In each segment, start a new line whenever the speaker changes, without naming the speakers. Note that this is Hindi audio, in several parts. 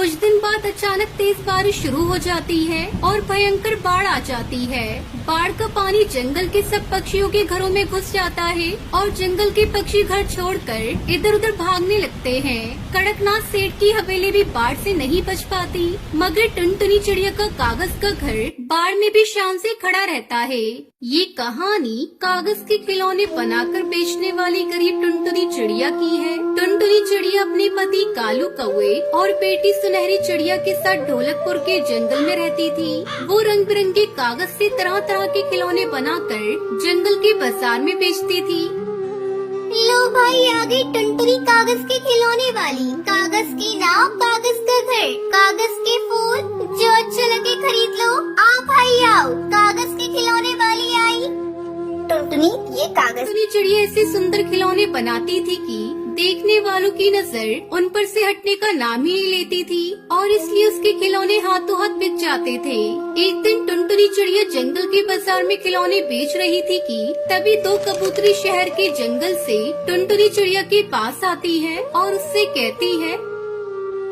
कुछ दिन बाद अचानक तेज बारिश शुरू हो जाती है और भयंकर बाढ़ आ जाती है। बाढ़ का पानी जंगल के सब पक्षियों के घरों में घुस जाता है और जंगल के पक्षी घर छोड़कर इधर उधर भागने लगते हैं। कड़कनाथ सेठ की हवेली भी बाढ़ से नहीं बच पाती, मगर टुनटुनी चिड़िया का कागज का घर बाढ़ में भी शान से खड़ा रहता है। ये कहानी कागज के खिलौने बनाकर बेचने वाली गरीब टुनटुनी चिड़िया की है। टुनटुनी चिड़िया अपने पति कालू कौवे और बेटी सुनहरी चिड़िया के साथ ढोलकपुर के जंगल में रहती थी। वो रंग बिरंगे कागज से तरह तरह के खिलौने बनाकर जंगल के बाजार में बेचती थी।
लो भाई, आ गई टुनटुनी कागज के खिलौने वाली। कागज की नाव, कागज का घर, कागज के फूल, जो अच्छा लगे खरीद लो। आओ भाई आओ, कागज के खिलौने वाली आई। टुनटुनी, ये कागज।
टुनटुनी चिड़िया ऐसे सुंदर खिलौने बनाती थी कि देखने वालों की नजर उन पर से हटने का नाम ही नहीं लेती थी और इसलिए उसके खिलौने हाथों हाथ बिक जाते थे। एक दिन टुनटुनी चिड़िया जंगल के बाजार में खिलौने बेच रही थी कि तभी दो कबूतरी शहर के जंगल से टुनटुनी चिड़िया के पास आती है और उससे कहती है,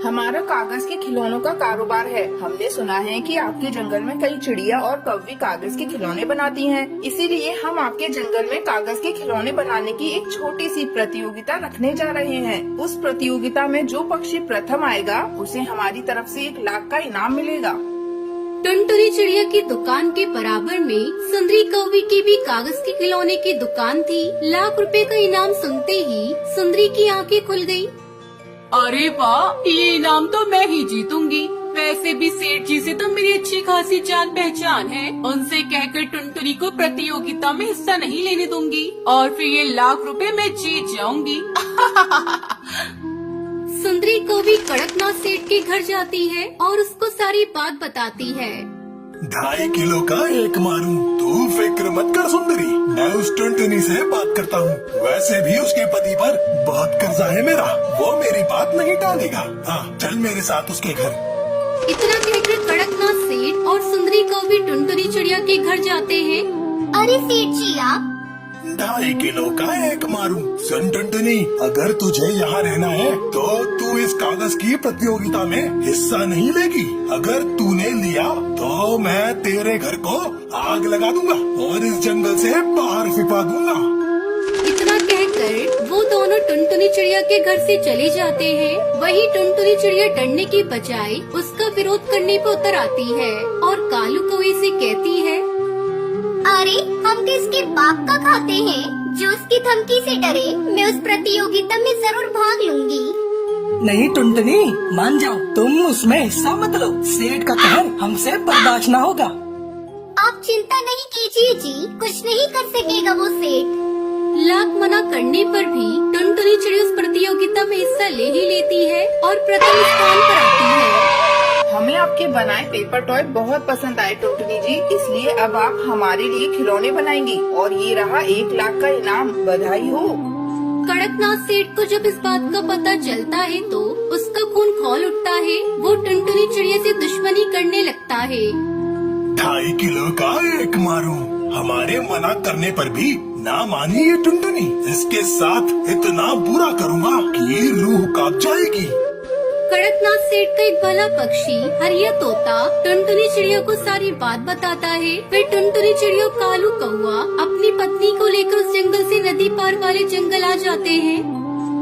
हमारा कागज के खिलौनों का कारोबार है। हमने सुना है कि आपके जंगल में कई चिड़िया और कौवे कागज के खिलौने बनाती हैं। इसीलिए हम आपके जंगल में कागज के खिलौने बनाने की एक छोटी सी प्रतियोगिता रखने जा रहे हैं। उस प्रतियोगिता में जो पक्षी प्रथम आएगा उसे हमारी तरफ से 1 लाख का इनाम मिलेगा।
टुनटुनी चिड़िया की दुकान के बराबर में सुंदरी कौवे की भी कागज के खिलौने की दुकान थी। लाख रुपए का इनाम सुनते ही सुंदरी की आंखें खुल गयी।
अरे वाह, ये इनाम तो मैं ही जीतूंगी। वैसे भी सेठ जी से तो मेरी अच्छी खासी जान पहचान है। उनसे कहकर टुनटुनी को प्रतियोगिता में हिस्सा नहीं लेने दूंगी और फिर ये 1 लाख रुपए मैं जीत जाऊंगी।
सुंदरी कौवी कड़कनाथ सेठ के घर जाती है और उसको सारी बात बताती है।
2.5 किलो का एक मारूं, तू फिक्र मत कर सुंदरी, मैं उस टुनटुनी से बात करता हूँ। वैसे भी उसके पति पर बहुत कर्जा है मेरा, वो मेरी बात नहीं टालेगा। हाँ, चल मेरे साथ उसके घर।
इतना कहकर कड़कनाथ सेठ और सुंदरी कौवी टुनटुनी चिड़िया के घर जाते हैं।
अरे सेठ जी आप
2.5 किलो का एक मारूं। सुन टुनटुनी, अगर तुझे यहाँ रहना है तो तू इस कागज की प्रतियोगिता में हिस्सा नहीं लेगी। अगर तूने लिया तो मैं तेरे घर को आग लगा दूंगा और इस जंगल से बाहर फिपा दूंगा।
इतना कहकर वो दोनों टुनटुनी चिड़िया के घर से चले जाते हैं। वहीं टुनटुनी चिड़िया डरने की बजाय उसका विरोध करने पर उतर आती है और कालू कौवे से कहती है,
अरे हम किसके बाप का खाते हैं जो उसकी धमकी से डरे। मैं उस प्रतियोगिता में जरूर भाग लूंगी।
नहीं टुनटुनी, मान जाओ, तुम उसमें हिस्सा मत लो। सेठ का कहर हमसे बर्दाश्त न होगा।
आप चिंता नहीं कीजिए जी, कुछ नहीं कर सकेगा वो सेठ।
लाख मना करने पर भी टुनटुनी चिड़िया उस प्रतियोगिता में हिस्सा ले ही लेती है और प्रथम स्थान पर आती है।
हमें आपके बनाए पेपर टॉय बहुत पसंद आए टुनटुनी जी, इसलिए अब आप हमारे लिए खिलौने बनाएंगी और ये रहा 1 लाख का इनाम। बधाई हो।
कड़कनाथ सेठ को जब इस बात का पता चलता है तो उसका खून खौल उठता है। वो टुनटुनी चिड़िया से दुश्मनी करने लगता है।
2.5 किलो का एक मारूं, हमारे मना करने पर भी ना मानी ये टुनटुनी। इसके साथ इतना बुरा करूँगा कि रूह कांप जाएगी।
कड़कनाथ सेठ का एक भला पक्षी हरिया तोता टुनटुनी चिड़िया को सारी बात बताता है। फिर टुनटुनी चिड़िया कालू कौवा अपनी पत्नी को लेकर उस जंगल से नदी पार वाले जंगल आ जाते हैं।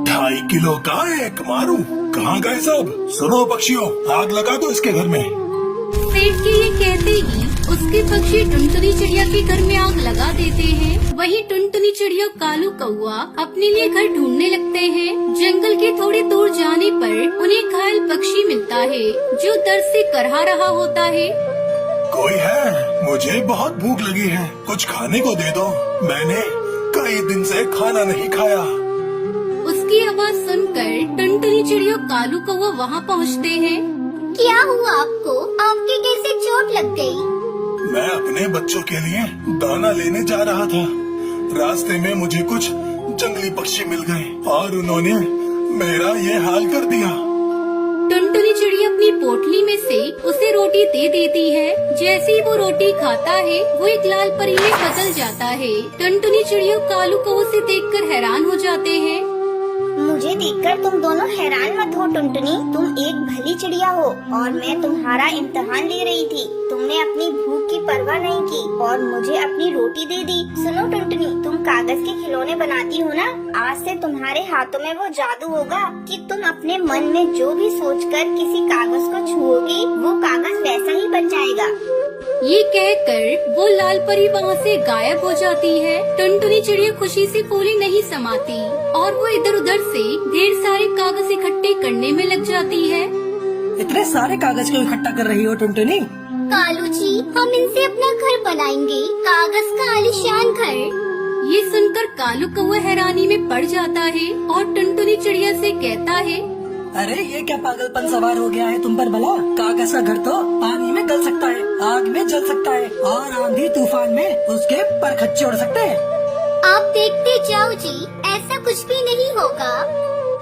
2.5 किलो का एक मारूं, कहाँ गए सब? सुनो पक्षियों, आग लगा दो इसके घर में।
सेठ के ये कहते ही उसके पक्षी टुनटुनी चिड़िया के घर में आग लगा देते हैं। वहीं टुनटुनी चिड़िया कालू कौवा अपने लिए घर ढूंढने लगते हैं। जंगल के थोड़े दूर जाने पर उन्हें घायल पक्षी मिलता है जो दर्द से करहा रहा होता है।
कोई है? मुझे बहुत भूख लगी है, कुछ खाने को दे दो, मैंने कई दिन से खाना नहीं खाया।
उसकी आवाज सुनकर टुनटुनी चिड़िया कालू कौवा वहाँ पहुँचते हैं।
क्या हुआ आपको? आपके कैसे चोट लग गई?
मैं अपने बच्चों के लिए दाना लेने जा रहा था। रास्ते में मुझे कुछ जंगली पक्षी मिल गए और उन्होंने मेरा ये हाल कर दिया।
टुनटुनी चिड़िया अपनी पोटली में से उसे रोटी दे देती है। जैसे ही वो रोटी खाता है वो एक लाल परी में बदल जाता है। टुनटुनी चिड़िया कालू कौवे से देखकर हैरान हो जाते हैं।
मुझे मुझे देखकर तुम दोनों हैरान मत हो टुनटुनी, तुम एक भली चिड़िया हो और मैं तुम्हारा इम्तिहान ले रही थी। तुमने अपनी भूख की परवाह नहीं की और मुझे अपनी रोटी दे दी। सुनो टुनटुनी, तुम कागज के खिलौने बनाती हो ना, आज से तुम्हारे हाथों में वो जादू होगा कि तुम अपने मन में जो भी सोचकर किसी कागज को छुओगी वो कागज वैसा ही बन जाएगा।
ये कहकर वो लाल परी वहाँ से गायब हो जाती है। टुनटुनी चिड़िया खुशी से फूली नहीं समाती और वो इधर उधर से ढेर सारे कागज इकट्ठे करने में लग जाती है।
इतने सारे कागज क्यों इकट्ठा कर रही हो टुनटुनी?
कालू जी, हम इनसे अपना घर बनाएंगे, कागज का आलीशान घर।
ये सुनकर कालू कौवा हैरानी में पड़ जाता है और टुनटुनी चिड़िया से कहता है,
अरे ये क्या पागलपन सवार हो गया है तुम पर भला? कागज का घर तो पानी में गल सकता है, आग में जल सकता है और आंधी तूफान में उसके परखच्चे उड़ सकते हैं।
आप देखते जाओ जी, ऐसा कुछ भी नहीं होगा।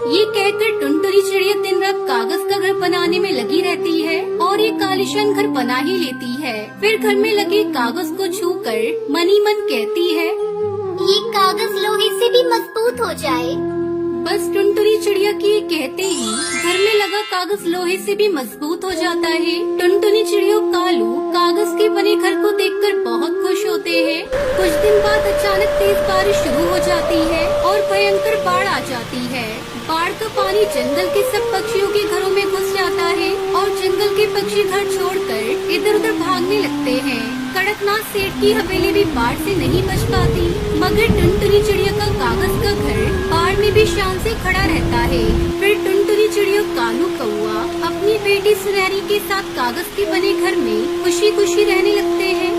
ये कहकर टुनटुनी चिड़िया दिन रात कागज का घर बनाने में लगी रहती है और ये आलीशान घर बना ही लेती है। फिर घर में लगे कागज को छूकर मनी मन कहती है,
ये कागज लोहे से भी मजबूत हो जाए।
बस टुनटुनी चिड़िया की ये कहते ही घर में लगा कागज लोहे से भी मजबूत हो जाता है। टुनटुनी चिड़िया और कालू कागज के बने घर को देखकर बहुत खुश होते हैं। कुछ दिन बाद अचानक तेज बारिश शुरू हो जाती है और भयंकर बाढ़ आ जाती है। बाढ़ का पानी जंगल के सब पक्षियों के घरों में घुस जाता है और जंगल के पक्षी घर छोड़कर इधर उधर भागने लगते हैं। कड़कनाथ सेठ की हवेली भी बाढ़ से नहीं बच पाती, मगर टुनटुनी चिड़िया का कागज का घर बाढ़ में भी शान से खड़ा रहता है। फिर टुनटुनी चिड़िया कालू कौवा अपनी बेटी सुनहरी के साथ कागज के बने घर में खुशी खुशी रहने लगते हैं।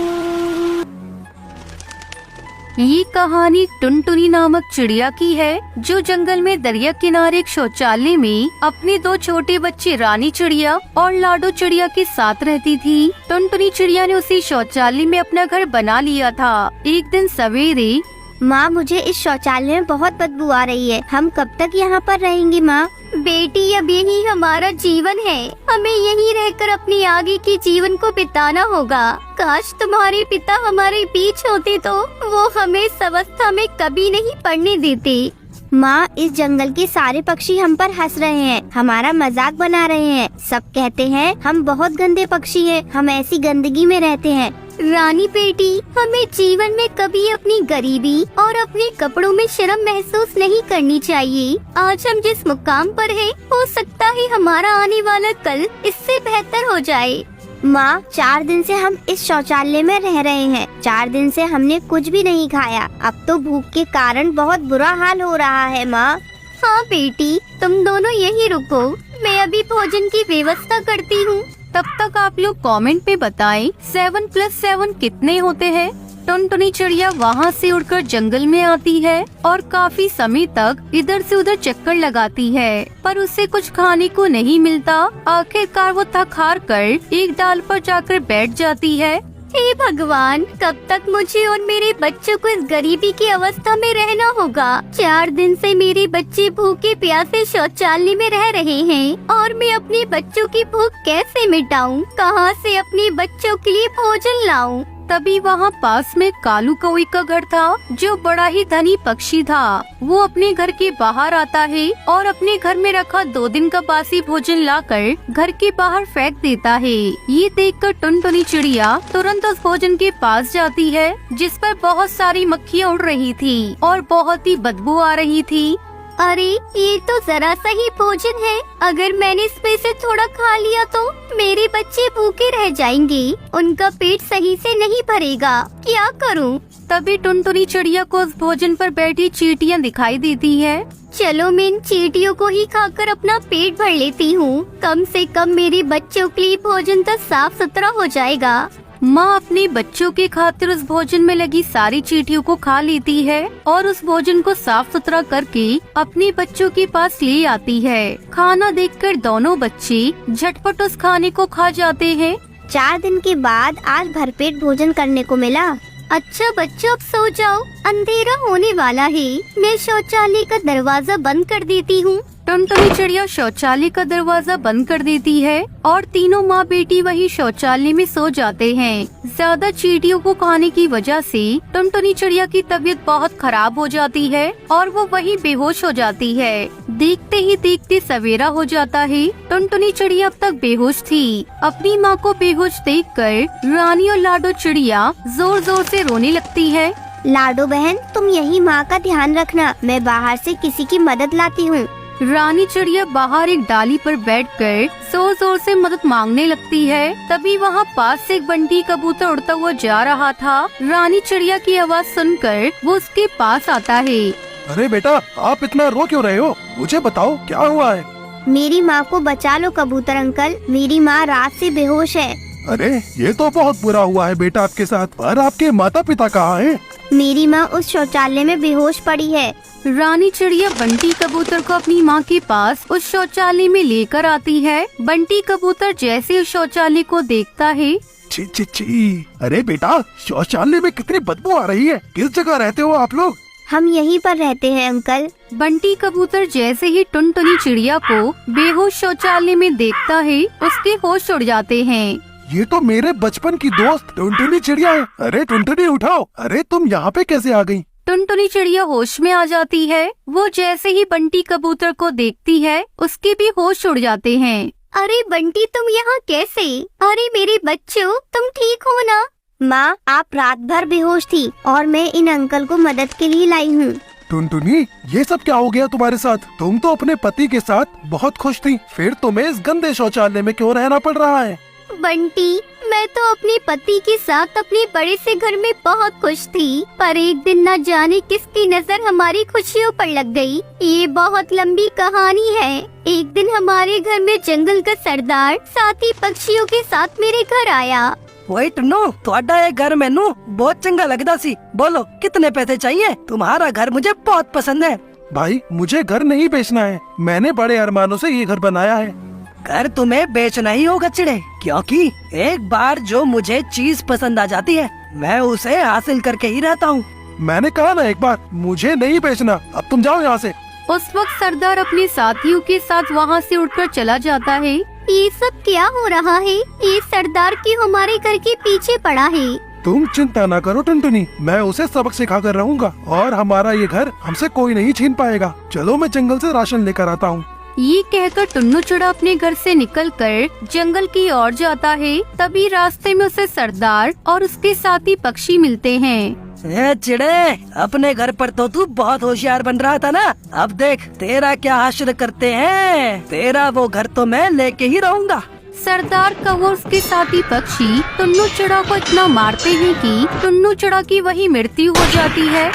ये कहानी टुनटुनी नामक चिड़िया की है जो जंगल में दरिया किनारे एक शौचालय में अपने दो छोटे बच्चे रानी चिड़िया और लाडो चिड़िया के साथ रहती थी। टुनटुनी चिड़िया ने उसी शौचालय में अपना घर बना लिया था। एक दिन सवेरे,
माँ, मुझे इस शौचालय में बहुत बदबू आ रही है, हम कब तक यहाँ पर रहेंगे माँ? बेटी, अब यही हमारा जीवन है, हमें यहीं रहकर अपनी आगे की जीवन को बिताना होगा। काश तुम्हारे पिता हमारे बीच होते तो वो हमें इस अवस्था में कभी नहीं पड़ने देते। माँ, इस जंगल के सारे पक्षी हम पर हंस रहे हैं, हमारा मजाक बना रहे हैं। सब कहते हैं हम बहुत गंदे पक्षी हैं, हम ऐसी गंदगी में रहते हैं। रानी बेटी, हमें जीवन में कभी अपनी गरीबी और अपने कपड़ों में शर्म महसूस नहीं करनी चाहिए। आज हम जिस मुकाम पर हैं, हो सकता है हमारा आने वाला कल इससे बेहतर हो जाए। माँ, 4 दिन से हम इस शौचालय में रह रहे हैं, 4 दिन से हमने कुछ भी नहीं खाया। अब तो भूख के कारण बहुत बुरा हाल हो रहा है माँ। हाँ बेटी, तुम दोनों यहीं रुको, मैं अभी भोजन की व्यवस्था करती हूँ।
तब तक आप लोग कमेंट में बताएं 7+7 कितने होते हैं। टुनटुनी चिड़िया वहाँ से उड़कर जंगल में आती है और काफी समय तक इधर से उधर चक्कर लगाती है, पर उसे कुछ खाने को नहीं मिलता। आखिरकार वो थक हार कर एक डाल पर जाकर बैठ जाती है।
हे भगवान, कब तक मुझे और मेरे बच्चों को इस गरीबी की अवस्था में रहना होगा? 4 दिन से मेरे बच्चे भूखे प्यासे शौचालय में रह रहे हैं और मैं अपने बच्चों की भूख कैसे मिटाऊं? कहां से अपने बच्चों के लिए भोजन लाऊं?
तभी वहाँ पास में कालू कौवे का घर था जो बड़ा ही धनी पक्षी था। वो अपने घर के बाहर आता है और अपने घर में रखा 2 दिन का बासी भोजन लाकर घर के बाहर फेंक देता है। ये देखकर टुनटुनी चिड़िया तुरंत उस भोजन के पास जाती है जिस पर बहुत सारी मक्खियाँ उड़ रही थी और बहुत ही बदबू आ रही थी।
अरे, ये तो जरा सा ही भोजन है, अगर मैंने इसमें से थोड़ा खा लिया तो मेरे बच्चे भूखे रह जाएंगे, उनका पेट सही से नहीं भरेगा, क्या करूं?
तभी टुनटुनी चिड़िया को उस भोजन पर बैठी चींटियां दिखाई देती है।
चलो मैं इन चींटियों को ही खाकर अपना पेट भर लेती हूँ, कम से कम मेरे बच्चों के लिए भोजन तो साफ सुथरा हो जाएगा।
माँ अपने बच्चों के खातिर उस भोजन में लगी सारी चींटियों को खा लेती है और उस भोजन को साफ सुथरा करके अपने बच्चों के पास ले आती है। खाना देखकर दोनों बच्चे झटपट उस खाने को खा जाते हैं।
4 दिन के बाद आज भरपेट भोजन करने को मिला। अच्छा बच्चों, अब सो जाओ, अंधेरा होने वाला है, मैं शौचालय का दरवाजा बंद कर देती हूँ।
टुनटुनी चिड़िया शौचालय का दरवाजा बंद कर देती है और तीनों माँ बेटी वही शौचालय में सो जाते हैं। ज्यादा चींटियों को खाने की वजह से टुनटुनी चिड़िया की तबीयत बहुत खराब हो जाती है और वो वही बेहोश हो जाती है। देखते ही देखते सवेरा हो जाता है। टुनटुनी चिड़िया अब तक बेहोश थी। अपनी माँ को बेहोश देखकर रानी और लाडो चिड़िया जोर जोर से रोने लगती है।
लाडो बहन, तुम यही माँ का ध्यान रखना, मैं बाहर से किसी की मदद लाती हूँ।
रानी चिड़िया बाहर एक डाली पर बैठकर जोर जोर से मदद मांगने लगती है। तभी वहाँ पास से एक बंटी कबूतर उड़ता हुआ जा रहा था। रानी चिड़िया की आवाज सुनकर वो उसके पास आता है।
अरे बेटा, आप इतना रो क्यों रहे हो? मुझे बताओ क्या हुआ है?
मेरी माँ को बचा लो कबूतर अंकल, मेरी माँ रात से बेहोश है।
अरे ये तो बहुत बुरा हुआ है बेटा आपके साथ। पर आपके माता पिता कहाँ हैं?
मेरी माँ उस शौचालय में बेहोश पड़ी है।
रानी चिड़िया बंटी कबूतर को अपनी माँ के पास उस शौचालय में लेकर आती है। बंटी कबूतर जैसे उस शौचालय को देखता है।
छी छी छी। अरे बेटा, शौचालय में कितनी बदबू आ रही है। किस जगह रहते हो आप लोग?
हम यहीं पर रहते हैं अंकल।
बंटी कबूतर जैसे ही टुनटुनी चिड़िया को बेहोश शौचालय में देखता है, उसके होश उड़ जाते हैं।
ये तो मेरे बचपन की दोस्त टुनटुनी चिड़िया है। अरे टुनटुनी उठाओ। अरे तुम यहाँ पे कैसे आ गई?
टुनटुनी चिड़िया होश में आ जाती है। वो जैसे ही बंटी कबूतर को देखती है, उसके भी होश उड़ जाते हैं।
अरे बंटी, तुम यहाँ कैसे? अरे मेरे बच्चों, तुम ठीक हो ना? माँ, आप रात भर बेहोश थी और मैं इन अंकल को मदद के लिए लाई हूँ।
टुनटुनी, ये सब क्या हो गया तुम्हारे साथ? तुम तो अपने पति के साथ बहुत खुश थी, फिर तुम्हें इस गंदे शौचालय में क्यों रहना पड़ रहा है?
बंटी, मैं तो अपने पति के साथ अपने बड़े से घर में बहुत खुश थी, पर एक दिन न जाने किसकी नजर हमारी खुशियों पर लग गई। ये बहुत लंबी कहानी है। एक दिन हमारे घर में जंगल का सरदार साथी पक्षियों के साथ मेरे घर आया।
वही टुन्नू, ਤੁਹਾਡਾ ये घर मैनू बहुत चंगा लगता सी। बोलो कितने पैसे चाहिए? तुम्हारा घर मुझे बहुत पसंद है।
भाई, मुझे घर नहीं बेचना है। मैंने बड़े अरमानों से ये घर बनाया है।
घर तुम्हें बेचना ही होगा चिड़े, क्योंकि एक बार जो मुझे चीज पसंद आ जाती है मैं उसे हासिल करके ही रहता हूँ।
मैंने कहा ना एक बार, मुझे नहीं बेचना। अब तुम जाओ यहाँ से।
उस वक्त सरदार अपने साथियों के साथ वहाँ से उठकर चला जाता है।
ये सब क्या हो रहा है? ये सरदार क्यों हमारे घर के पीछे पड़ा है?
तुम चिंता ना करो टुनटुनी, मैं उसे सबक सिखा कर रहूंगा और हमारा ये घर हमसे कोई नहीं छीन पाएगा। चलो मैं जंगल से राशन लेकर आता हूँ।
ये कहकर टुन्नू चिड़ा अपने घर से निकलकर जंगल की ओर जाता है। तभी रास्ते में उसे सरदार और उसके साथी पक्षी मिलते हैं।
चिड़े, अपने घर पर तो तू बहुत होशियार बन रहा था ना, अब देख तेरा क्या हासिल करते हैं। तेरा वो घर तो मैं लेके ही रहूंगा।
सरदार कौवा और उसके साथी पक्षी टुन्नू चिड़ा को इतना मारते हैं कि टुन्नू चिड़ा की वही मृत्यु हो जाती है।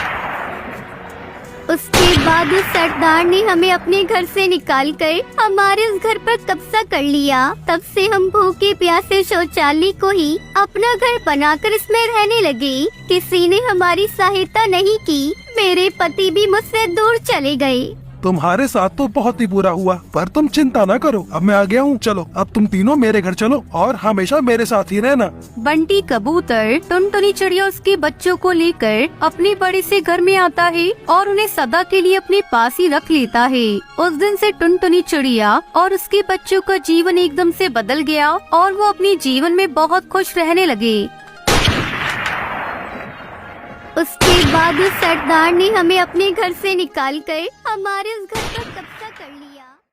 उसके बाद उस सरदार ने हमें अपने घर से निकालकर हमारे उस घर पर कब्जा कर लिया। तब से हम भूखे प्यासे शौचालय को ही अपना घर बनाकर इसमें रहने लगे। किसी ने हमारी सहायता नहीं की। मेरे पति भी मुझसे दूर चले गए।
तुम्हारे साथ तो बहुत ही बुरा हुआ, पर तुम चिंता ना करो। अब मैं आ गया हूँ। चलो अब तुम तीनों मेरे घर चलो और हमेशा मेरे साथ ही रहना।
बंटी कबूतर टुनटुनी चिड़िया उसके बच्चों को लेकर अपने बड़े से घर में आता है और उन्हें सदा के लिए अपने पास ही रख लेता है। उस दिन से टुनटुनी चिड़िया और उसके बच्चों का जीवन एकदम से बदल गया और वो अपने जीवन में बहुत खुश रहने लगे।
उसके बाद उस सरदार ने हमें अपने घर से निकालकर हमारे उस घर पर कब्जा कर लिया।